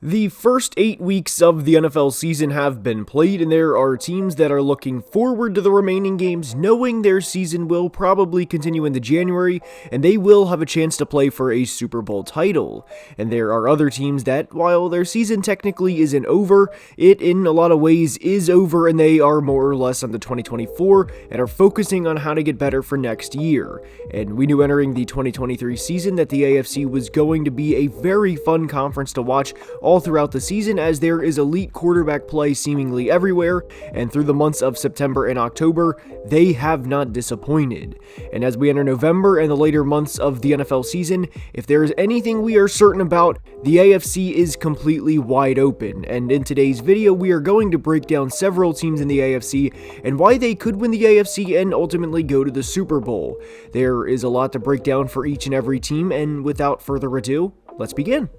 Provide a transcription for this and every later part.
The first 8 weeks of the NFL season have been played, and there are teams that are looking forward to the remaining games, knowing their season will probably continue into January, and they will have a chance to play for a Super Bowl title. And there are other teams that, while their season technically isn't over, it in a lot of ways is over, and they are more or less on the 2024 and are focusing on how to get better for next year. And we knew entering the 2023 season that the AFC was going to be a very fun conference to watch all throughout the season, as there is elite quarterback play seemingly everywhere, and through the months of September and October, they have not disappointed. And as we enter November and the later months of the NFL season, if there is anything we are certain about, the AFC is completely wide open. And in today's video, we are going to break down several teams in the AFC and why they could win the AFC and ultimately go to the Super Bowl. There is a lot to break down for each and every team, and without further ado, let's begin.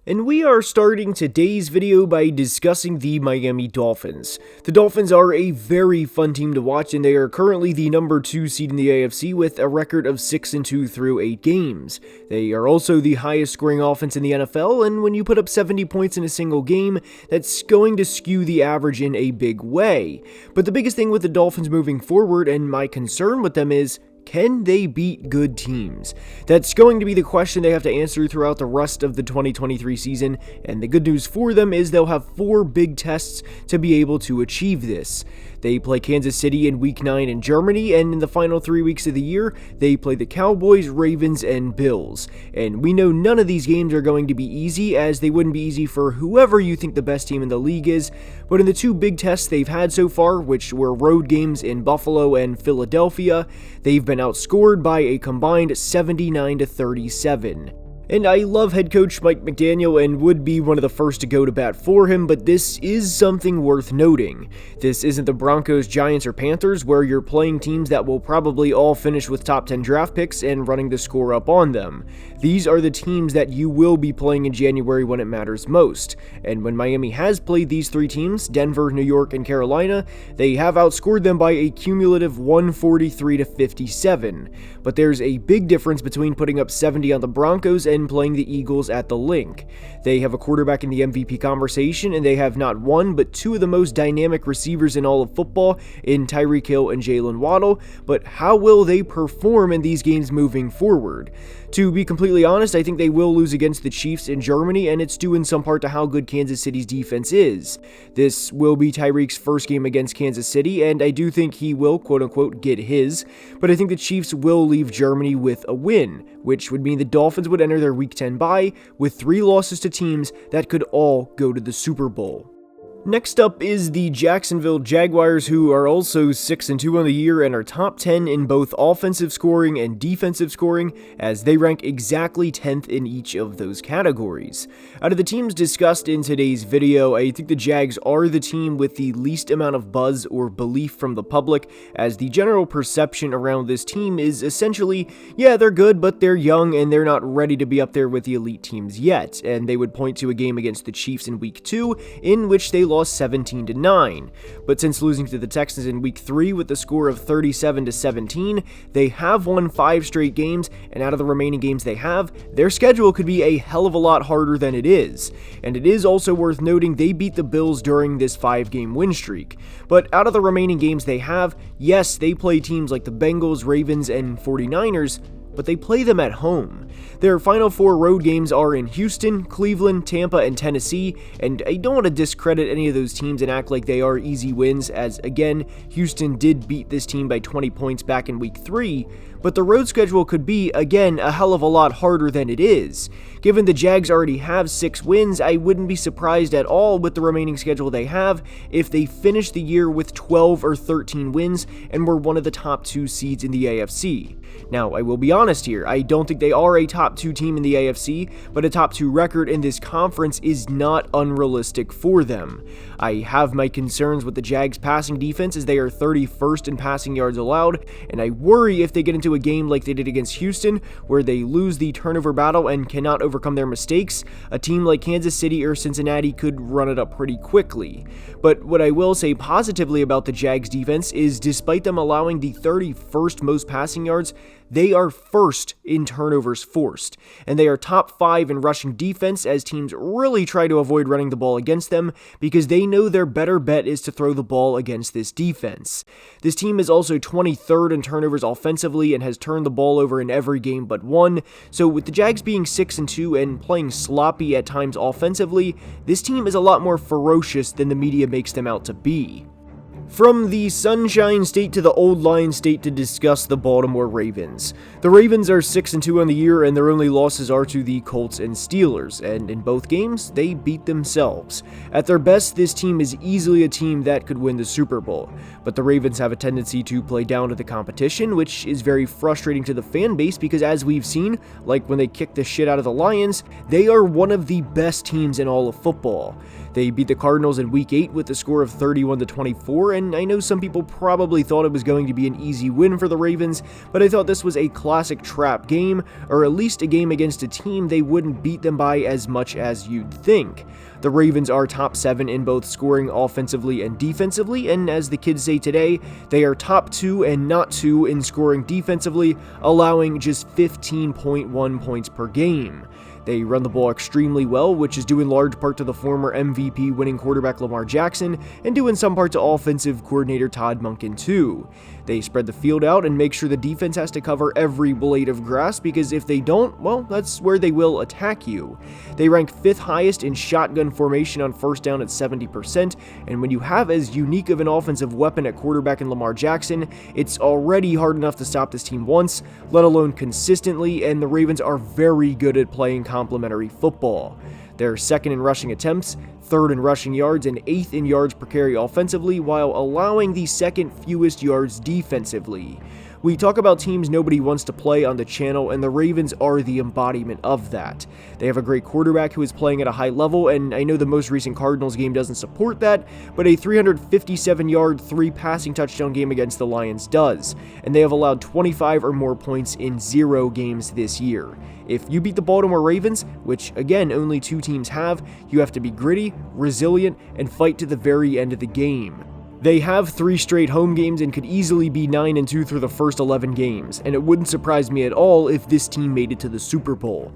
And we are starting today's video by discussing the Miami Dolphins. The Dolphins are a very fun team to watch, and they are currently the number 2 seed in the AFC with a record of 6-2 through 8 games. They are also the highest scoring offense in the NFL, and when you put up 70 points in a single game, that's going to skew the average in a big way. But the biggest thing with the Dolphins moving forward, and my concern with them, is can they beat good teams? That's going to be the question they have to answer throughout the rest of the 2023 season, and the good news for them is they'll have 4 big tests to be able to achieve this. They play Kansas City in Week 9 in Germany, and in the final 3 weeks of the year, they play the Cowboys, Ravens, and Bills. And we know none of these games are going to be easy, as they wouldn't be easy for whoever you think the best team in the league is, but in the 2 big tests they've had so far, which were road games in Buffalo and Philadelphia, they've been outscored by a combined 79-37. And I love head coach Mike McDaniel and would be one of the first to go to bat for him, but this is something worth noting. This isn't the Broncos, Giants, or Panthers, where you're playing teams that will probably all finish with top 10 draft picks and running the score up on them. These are the teams that you will be playing in January when it matters most. And when Miami has played these 3 teams, Denver, New York, and Carolina, they have outscored them by a cumulative 143-57. But there's a big difference between putting up 70 on the Broncos and playing the Eagles at the Link. They have a quarterback in the MVP conversation, and they have not one but 2 of the most dynamic receivers in all of football in Tyreek Hill and Jalen Waddle, but how will they perform in these games moving forward? To be completely honest, I think they will lose against the Chiefs in Germany, and it's due in some part to how good Kansas City's defense is. This will be Tyreek's first game against Kansas City, and I do think he will, quote-unquote, get his, but I think the Chiefs will leave Germany with a win, which would mean the Dolphins would enter their Week 10 bye with 3 losses to teams that could all go to the Super Bowl. Next up is the Jacksonville Jaguars, who are also 6-2 on the year and are top 10 in both offensive scoring and defensive scoring, as they rank exactly 10th in each of those categories. Out of the teams discussed in today's video, I think the Jags are the team with the least amount of buzz or belief from the public, as the general perception around this team is essentially, yeah, they're good, but they're young and they're not ready to be up there with the elite teams yet, and they would point to a game against the Chiefs in Week 2, in which they lost 17-9. But since losing to the Texans in Week 3 with the score of 37-17, they have won 5 straight games, and out of the remaining games they have, their schedule could be a hell of a lot harder than it is. And it is also worth noting they beat the Bills during this 5-game win streak. But out of the remaining games they have, yes, they play teams like the Bengals, Ravens, and 49ers, but they play them at home. Their final 4 road games are in Houston, Cleveland, Tampa, and Tennessee, and I don't want to discredit any of those teams and act like they are easy wins, as again, Houston did beat this team by 20 points back in Week 3, but the road schedule could be, again, a hell of a lot harder than it is. Given the Jags already have 6 wins, I wouldn't be surprised at all with the remaining schedule they have if they finish the year with 12 or 13 wins and were one of the top 2 seeds in the AFC. Now, I will be honest, honest here. I don't think they are a top 2 team in the AFC, but a top 2 record in this conference is not unrealistic for them. I have my concerns with the Jags' passing defense as they are 31st in passing yards allowed, and I worry if they get into a game like they did against Houston, where they lose the turnover battle and cannot overcome their mistakes, a team like Kansas City or Cincinnati could run it up pretty quickly. But what I will say positively about the Jags' defense is despite them allowing the 31st most passing yards, they are first in turnovers forced, and they are top 5 in rushing defense as teams really try to avoid running the ball against them because they know their better bet is to throw the ball against this defense. This team is also 23rd in turnovers offensively and has turned the ball over in every game but one, so with the Jags being 6-2 and playing sloppy at times offensively, this team is a lot more ferocious than the media makes them out to be. From the Sunshine State to the Old Lion State to discuss the Baltimore Ravens. The Ravens are 6-2 on the year, and their only losses are to the Colts and Steelers, and in both games, they beat themselves. At their best, this team is easily a team that could win the Super Bowl, but the Ravens have a tendency to play down to the competition, which is very frustrating to the fan base because as we've seen, like when they kicked the shit out of the Lions, they are one of the best teams in all of football. They beat the Cardinals in Week 8 with a score of 31-24, and I know some people probably thought it was going to be an easy win for the Ravens, but I thought this was a classic trap game, or at least a game against a team they wouldn't beat them by as much as you'd think. The Ravens are top 7 in both scoring offensively and defensively, and as the kids say today, they are top 2 and not 2 in scoring defensively, allowing just 15.1 points per game. They run the ball extremely well, which is due in large part to the former MVP winning quarterback Lamar Jackson, and due in some part to offensive coordinator Todd Monken too. They spread the field out and make sure the defense has to cover every blade of grass, because if they don't, well, that's where they will attack you. They rank 5th highest in shotgun formation on first down at 70%, and when you have as unique of an offensive weapon at quarterback in Lamar Jackson, it's already hard enough to stop this team once, let alone consistently, and the Ravens are very good at playing complementary football. They're 2nd in rushing attempts, 3rd in rushing yards, and 8th in yards per carry offensively, while allowing the 2nd fewest yards defensively. We talk about teams nobody wants to play on the channel, and the Ravens are the embodiment of that. They have a great quarterback who is playing at a high level, and I know the most recent Cardinals game doesn't support that, but a 357-yard, 3 passing touchdown game against the Lions does, and they have allowed 25 or more points in 0 games this year. If you beat the Baltimore Ravens, which again only 2 teams have, you have to be gritty, resilient, and fight to the very end of the game. They have 3 straight home games and could easily be 9-2 through the first 11 games, and it wouldn't surprise me at all if this team made it to the Super Bowl.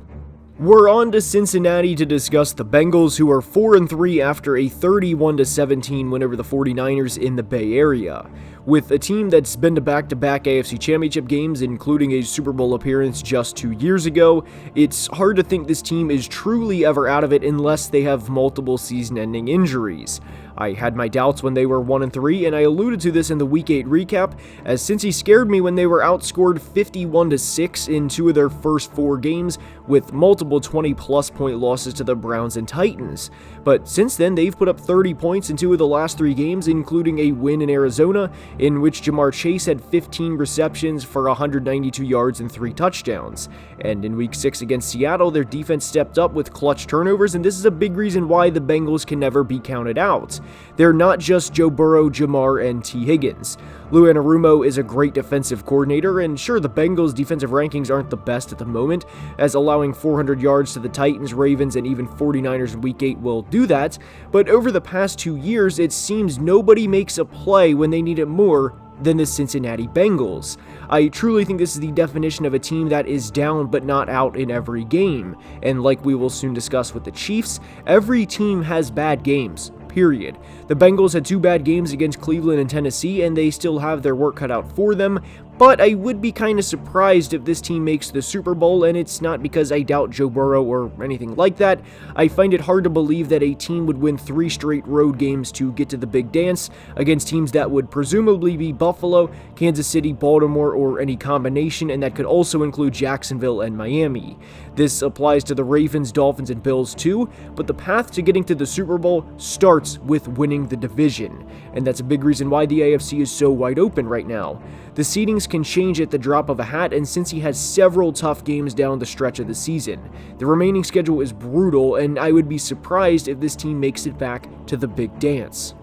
We're on to Cincinnati to discuss the Bengals, who are 4-3 after a 31-17 win over the 49ers in the Bay Area. With a team that's been to back-to-back AFC Championship games, including a Super Bowl appearance just 2 years ago, it's hard to think this team is truly ever out of it unless they have multiple season-ending injuries. I had my doubts when they were 1-3, and I alluded to this in the Week 8 recap, as Cincy scared me when they were outscored 51-6 in 2 of their first 4 games, with multiple 20-plus point losses to the Browns and Titans. But since then, they've put up 30 points in 2 of the last 3 games, including a win in Arizona, in which Jamar Chase had 15 receptions for 192 yards and 3 touchdowns. And in Week 6 against Seattle, their defense stepped up with clutch turnovers, and this is a big reason why the Bengals can never be counted out. They're not just Joe Burrow, Jamar, and T. Higgins. Lou Anarumo is a great defensive coordinator, and sure, the Bengals' defensive rankings aren't the best at the moment, as allowing 400 yards to the Titans, Ravens, and even 49ers in Week 8 will do that, but over the past 2 years, it seems nobody makes a play when they need it more than the Cincinnati Bengals. I truly think this is the definition of a team that is down but not out in every game, and like we will soon discuss with the Chiefs, every team has bad games. Period. The Bengals had 2 bad games against Cleveland and Tennessee, and they still have their work cut out for them, but I would be kind of surprised if this team makes the Super Bowl, and it's not because I doubt Joe Burrow or anything like that. I find it hard to believe that a team would win 3 straight road games to get to the big dance against teams that would presumably be Buffalo, Kansas City, Baltimore, or any combination, and that could also include Jacksonville and Miami. This applies to the Ravens, Dolphins, and Bills too, but the path to getting to the Super Bowl starts with winning the division, and that's a big reason why the AFC is so wide open right now. The seedings can change at the drop of a hat, and since he has several tough games down the stretch of the season, the remaining schedule is brutal, and I would be surprised if this team makes it back to the big dance.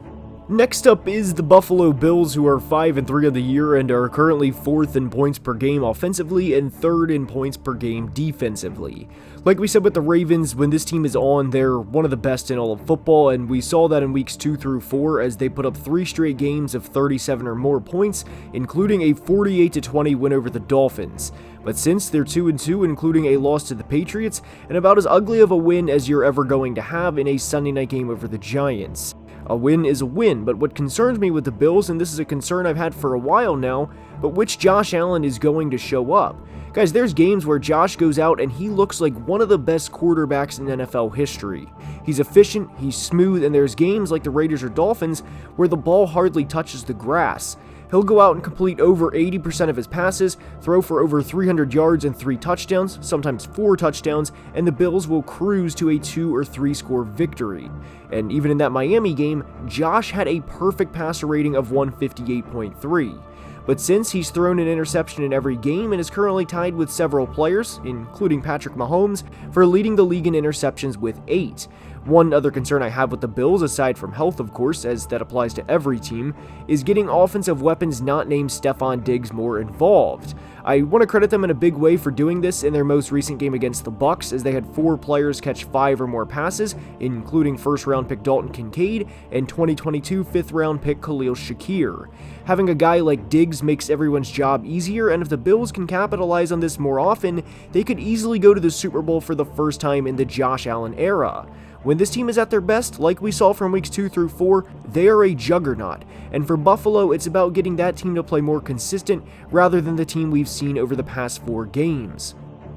Next up is the Buffalo Bills, who are 5-3 on the year and are currently 4th in points per game offensively and 3rd in points per game defensively. Like we said with the Ravens, when this team is on, they're one of the best in all of football, and we saw that in weeks 2 through 4 as they put up 3 straight games of 37 or more points, including a 48-20 win over the Dolphins. But since they're 2-2, including a loss to the Patriots, and about as ugly of a win as you're ever going to have in a Sunday night game over the Giants. A win is a win, but what concerns me with the Bills, and this is a concern I've had for a while now, but which Josh Allen is going to show up. Guys, there's games where Josh goes out and he looks like one of the best quarterbacks in NFL history. He's efficient, he's smooth, and there's games like the Raiders or Dolphins where the ball hardly touches the grass. He'll go out and complete over 80% of his passes, throw for over 300 yards and 3 touchdowns, sometimes 4 touchdowns, and the Bills will cruise to a 2 or 3 score victory. And even in that Miami game, Josh had a perfect passer rating of 158.3. But since he's thrown an interception in every game and is currently tied with several players, including Patrick Mahomes, for leading the league in interceptions with 8. One other concern I have with the Bills, aside from health of course, as that applies to every team, is getting offensive weapons not named Stephon Diggs more involved. I want to credit them in a big way for doing this in their most recent game against the Bucs, as they had 4 players catch 5 or more passes, including first-round pick Dalton Kincaid and 2022 fifth-round pick Khalil Shakir. Having a guy like Diggs makes everyone's job easier, and if the Bills can capitalize on this more often, they could easily go to the Super Bowl for the first time in the Josh Allen era. When this team is at their best, like we saw from weeks 2 through 4, they are a juggernaut, and for Buffalo, it's about getting that team to play more consistent rather than the team we've seen over the past 4 games.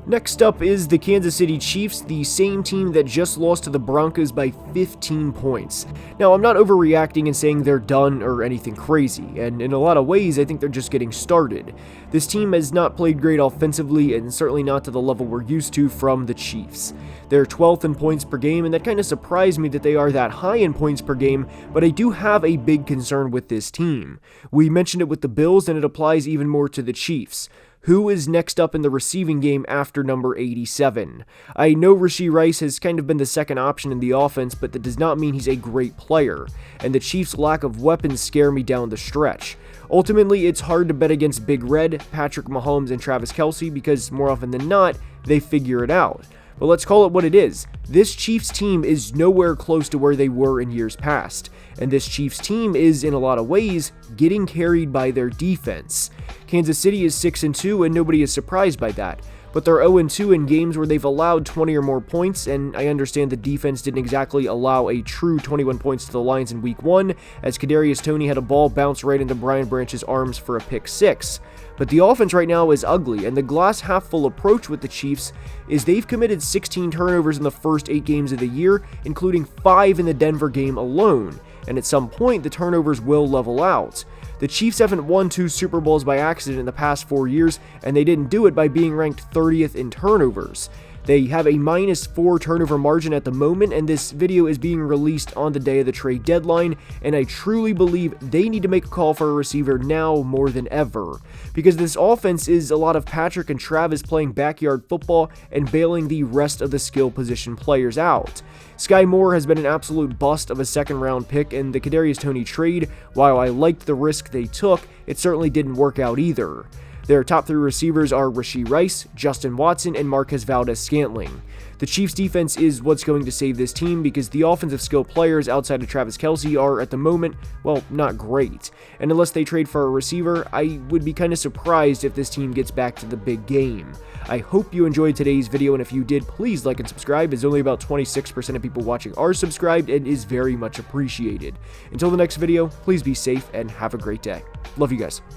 Next up is the Kansas City Chiefs, the same team that just lost to the Broncos by 15 points. Now, I'm not overreacting and saying they're done or anything crazy, and in a lot of ways, I think they're just getting started. This team has not played great offensively, and certainly not to the level we're used to from the Chiefs. They're 12th in points per game, and that kind of surprised me that they are that high in points per game, but I do have a big concern with this team. We mentioned it with the Bills, and it applies even more to the Chiefs. Who is next up in the receiving game after number 87? I know Rashee Rice has kind of been the second option in the offense, but that does not mean he's a great player, and the Chiefs' lack of weapons scare me down the stretch. Ultimately, it's hard to bet against Big Red, Patrick Mahomes, and Travis Kelce because more often than not, they figure it out. But let's call it what it is. This Chiefs team is nowhere close to where they were in years past, and this Chiefs team is, in a lot of ways, getting carried by their defense. Kansas City is 6-2, and nobody is surprised by that, but they're 0-2 in games where they've allowed 20 or more points, and I understand the defense didn't exactly allow a true 21 points to the Lions in week 1, as Kadarius Toney had a ball bounce right into Brian Branch's arms for a pick 6. But the offense right now is ugly, and the glass half full approach with the Chiefs is they've committed 16 turnovers in the first 8 games of the year, including 5 in the Denver game alone, and at some point the turnovers will level out. The Chiefs haven't won 2 Super Bowls by accident in the past 4 years, and they didn't do it by being ranked 30th in turnovers. They have a -4 turnover margin at the moment, and this video is being released on the day of the trade deadline, and I truly believe they need to make a call for a receiver now more than ever, because this offense is a lot of Patrick and Travis playing backyard football and bailing the rest of the skill position players out. Sky Moore has been an absolute bust of a second-round pick, and the Kadarius Toney trade, while I liked the risk they took, it certainly didn't work out either. Their top 3 receivers are Rashee Rice, Justin Watson, and Marquez Valdes-Scantling. The Chiefs' defense is what's going to save this team because the offensive skill players outside of Travis Kelce are, at the moment, well, not great. And unless they trade for a receiver, I would be kind of surprised if this team gets back to the big game. I hope you enjoyed today's video, and if you did, please like and subscribe, as only about 26% of people watching are subscribed and is very much appreciated. Until the next video, please be safe and have a great day. Love you guys.